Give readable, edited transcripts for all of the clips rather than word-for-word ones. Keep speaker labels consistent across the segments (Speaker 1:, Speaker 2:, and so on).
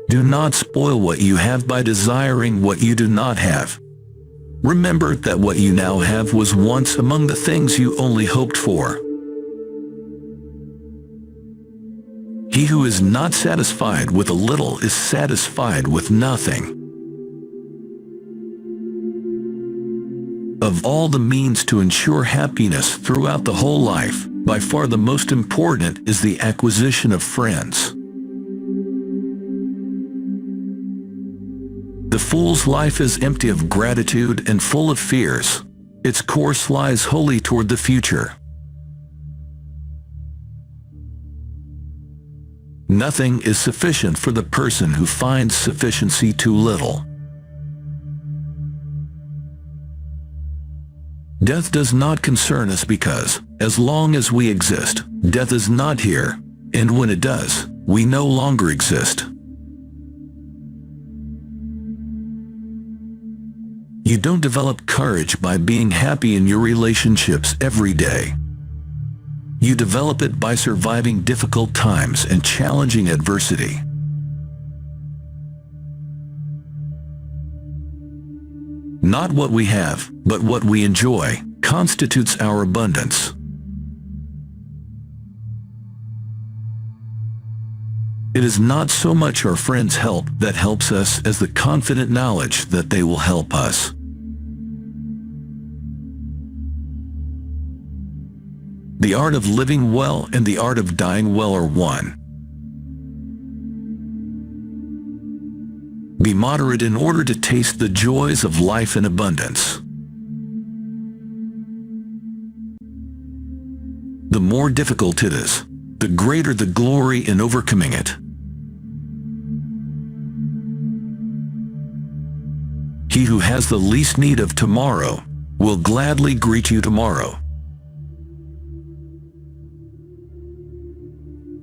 Speaker 1: Do not spoil what you have by desiring what you do not have. Remember that what you now have was once among the things you only hoped for. He who is not satisfied with a little is satisfied with nothing. Of all the means to ensure happiness throughout the whole life, by far the most important is the acquisition of friends. The fool's life is empty of gratitude and full of fears. Its course lies wholly toward the future. Nothing is sufficient for the person who finds sufficiency too little. Death does not concern us because, as long as we exist, death is not here, and when it does, we no longer exist. You don't develop courage by being happy in your relationships every day. You develop it by surviving difficult times and challenging adversity. Not what we have, but what we enjoy, constitutes our abundance. It is not so much our friends' help that helps us as the confident knowledge that they will help us. The art of living well and the art of dying well are one. Be moderate in order to taste the joys of life in abundance. The more difficult it is, the greater the glory in overcoming it. He who has the least need of tomorrow will gladly greet you tomorrow.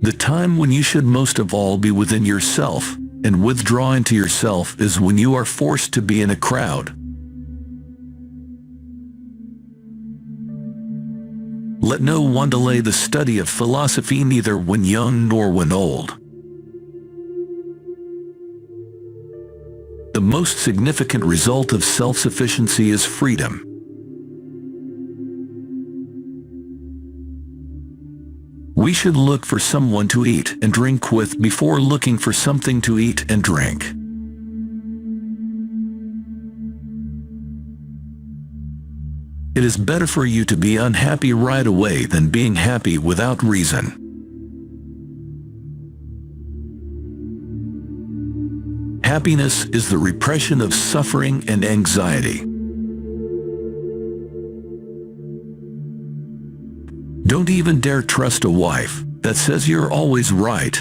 Speaker 1: The time when you should most of all be within yourself and withdraw into yourself is when you are forced to be in a crowd. Let no one delay the study of philosophy neither when young nor when old. The most significant result of self-sufficiency is freedom. We should look for someone to eat and drink with before looking for something to eat and drink. It is better for you to be unhappy right away than being happy without reason. Happiness is the repression of suffering and anxiety. Don't even dare trust a wife that says you're always right.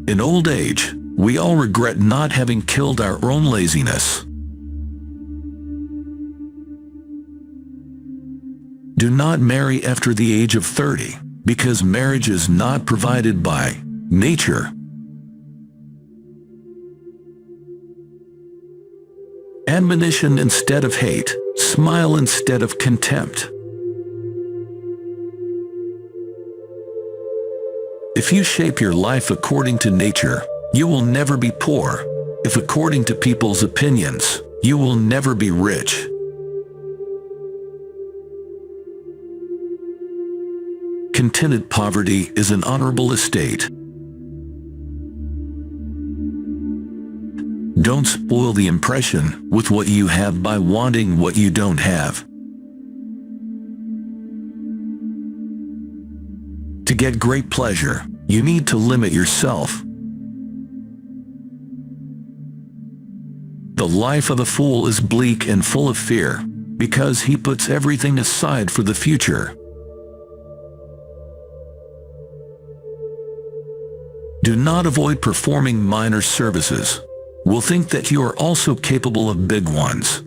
Speaker 1: In old age, we all regret not having killed our own laziness. Do not marry after the age of 30, because marriage is not provided by nature. Admonition instead of hate. Smile instead of contempt. If you shape your life according to nature, you will never be poor. If according to people's opinions, you will never be rich. Contented poverty is an honorable estate. Don't spoil the impression with what you have by wanting what you don't have. To get great pleasure, you need to limit yourself. The life of a fool is bleak and full of fear, because he puts everything aside for the future. Do not avoid performing minor services. Will think that you are also capable of big ones.